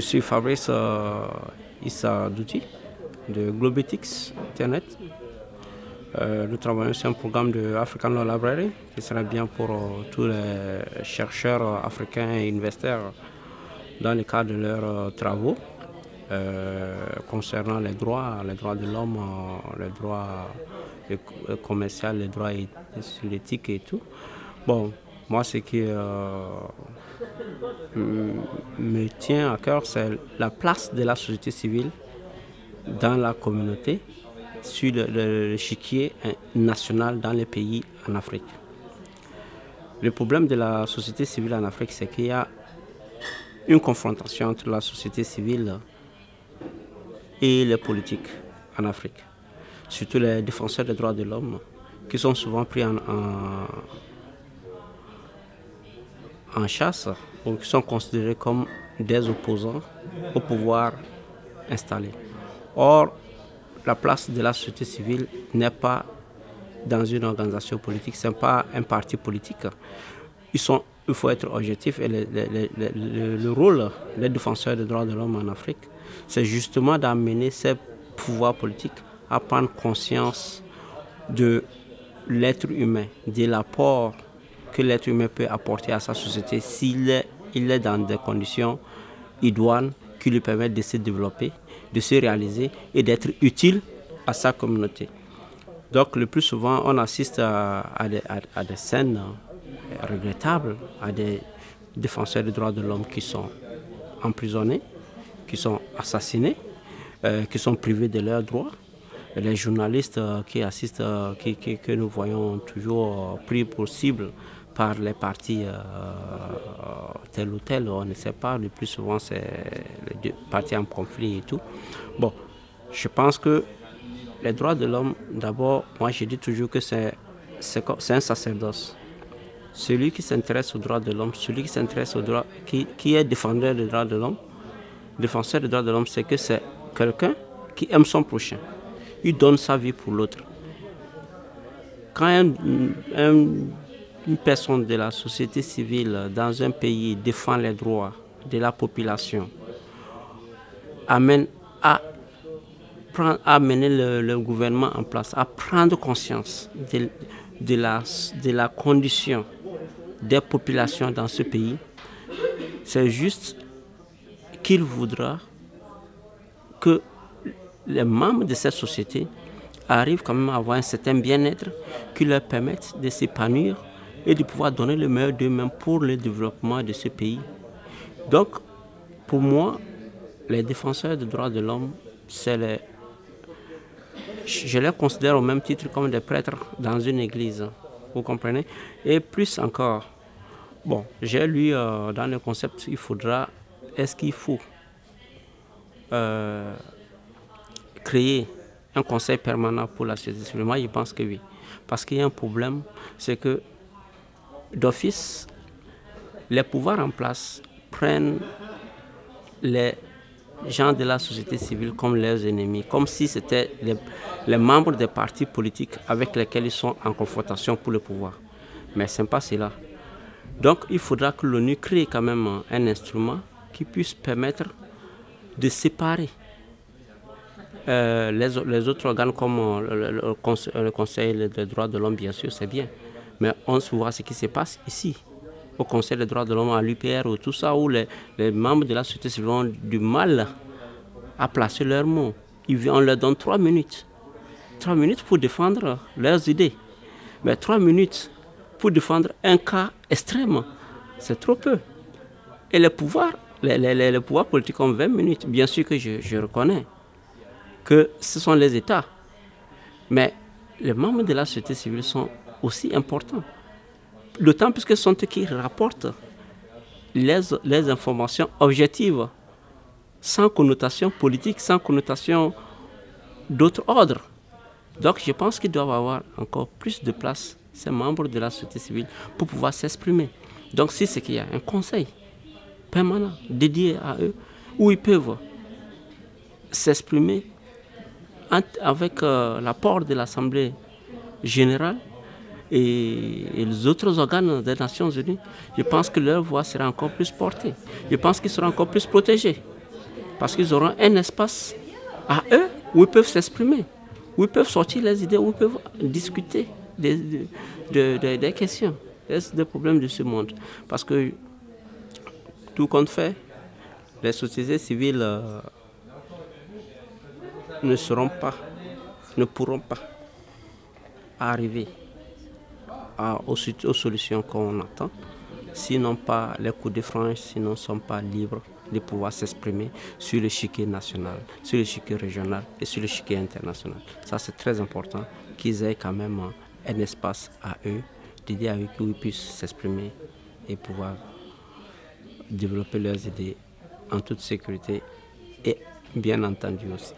suis Fabrice Issa Douti de Globetics Internet. Nous travaillons sur un programme de African Law Library qui serait bien pour tous les chercheurs africains et investisseurs dans le cadre de leurs travaux concernant les droits de l'homme, les droits commerciaux, les droits sur l'éthique et tout. Bon, moi, ce qui me tient à cœur, c'est la place de la société civile dans la communauté, sur l'échiquier national dans les pays en Afrique. Le problème de la société civile en Afrique, c'est qu'il y a une confrontation entre la société civile et les politiques en Afrique. Surtout les défenseurs des droits de l'homme, qui sont souvent pris en chasse, ou qui sont considérés comme des opposants au pouvoir installé. Or, la place de la société civile n'est pas dans une organisation politique, ce n'est pas un parti politique. Il faut être objectif et le rôle des défenseurs des droits de l'homme en Afrique, c'est justement d'amener ces pouvoirs politiques à prendre conscience de l'être humain, de l'apport que l'être humain peut apporter à sa société s'il est dans des conditions idoines qui lui permettent de se développer, de se réaliser et d'être utile à sa communauté. Donc le plus souvent, on assiste à des scènes regrettables, à des défenseurs des droits de l'homme qui sont emprisonnés, qui sont assassinés, qui sont privés de leurs droits. Les journalistes qui assistent, que nous voyons toujours pris pour cible par les partis tel ou tel, on ne sait pas, le plus souvent c'est les deux partis en conflit et tout. Bon, je pense que les droits de l'homme, d'abord, moi je dis toujours que c'est un sacerdoce. Celui qui s'intéresse aux droits de l'homme, celui qui s'intéresse aux droits, qui est défenseur des droits de l'homme, défenseur des droits de l'homme, c'est que c'est quelqu'un qui aime son prochain. Il donne sa vie pour l'autre. Quand une personne de la société civile dans un pays défend les droits de la population, amène à amener le gouvernement en place, à prendre conscience de la condition des populations dans ce pays, c'est juste qu'il voudra que les membres de cette société arrivent quand même à avoir un certain bien-être qui leur permette de s'épanouir et de pouvoir donner le meilleur d'eux-mêmes pour le développement de ce pays. Donc, pour moi, les défenseurs des droits de l'homme, je les considère au même titre comme des prêtres dans une église, vous comprenez? Et plus encore, bon, j'ai lu dans le concept, est-ce qu'il faut créer un conseil permanent pour la société civile? Moi, je pense que oui. Parce qu'il y a un problème, c'est que d'office, les pouvoirs en place prennent les gens de la société civile comme leurs ennemis, comme si c'était les membres des partis politiques avec lesquels ils sont en confrontation pour le pouvoir. Mais ce n'est pas cela. Donc il faudra que l'ONU crée quand même un instrument qui puisse permettre de séparer les autres organes comme le Conseil des droits de l'homme, bien sûr, c'est bien. Mais on se voit ce qui se passe ici, au Conseil des droits de l'homme, à l'UPR, ou tout ça, où les membres de la société civile ont du mal à placer leurs mots. On leur donne 3 minutes. 3 minutes pour défendre leurs idées. Mais 3 minutes pour défendre un cas extrême, c'est trop peu. Et les pouvoirs politiques ont 20 minutes. Bien sûr que je reconnais que ce sont les États. Mais les membres de la société civile sont aussi importants. D'autant plus que ce sont eux qui rapportent les informations objectives, sans connotation politique, sans connotation d'autre ordre. Donc je pense qu'ils doivent avoir encore plus de place, ces membres de la société civile, pour pouvoir s'exprimer. Donc si c'est qu'il y a un conseil permanent dédié à eux, où ils peuvent s'exprimer avec l'apport de l'Assemblée générale et les autres organes des Nations Unies, je pense que leur voix sera encore plus portée. Je pense qu'ils seront encore plus protégés. Parce qu'ils auront un espace à eux où ils peuvent s'exprimer, où ils peuvent sortir les idées, où ils peuvent discuter des questions, des problèmes de ce monde. Parce que tout compte fait, les sociétés civiles ne pourront pas arriver aux solutions qu'on attend, sinon pas les coups de franche, sinon ne sont pas libres de pouvoir s'exprimer sur l'échiquier national, sur l'échiquier régional et sur l'échiquier international. Ça, c'est très important qu'ils aient quand même un espace à eux, d'idées avec où ils puissent s'exprimer et pouvoir développer leurs idées en toute sécurité et bien entendu aussi.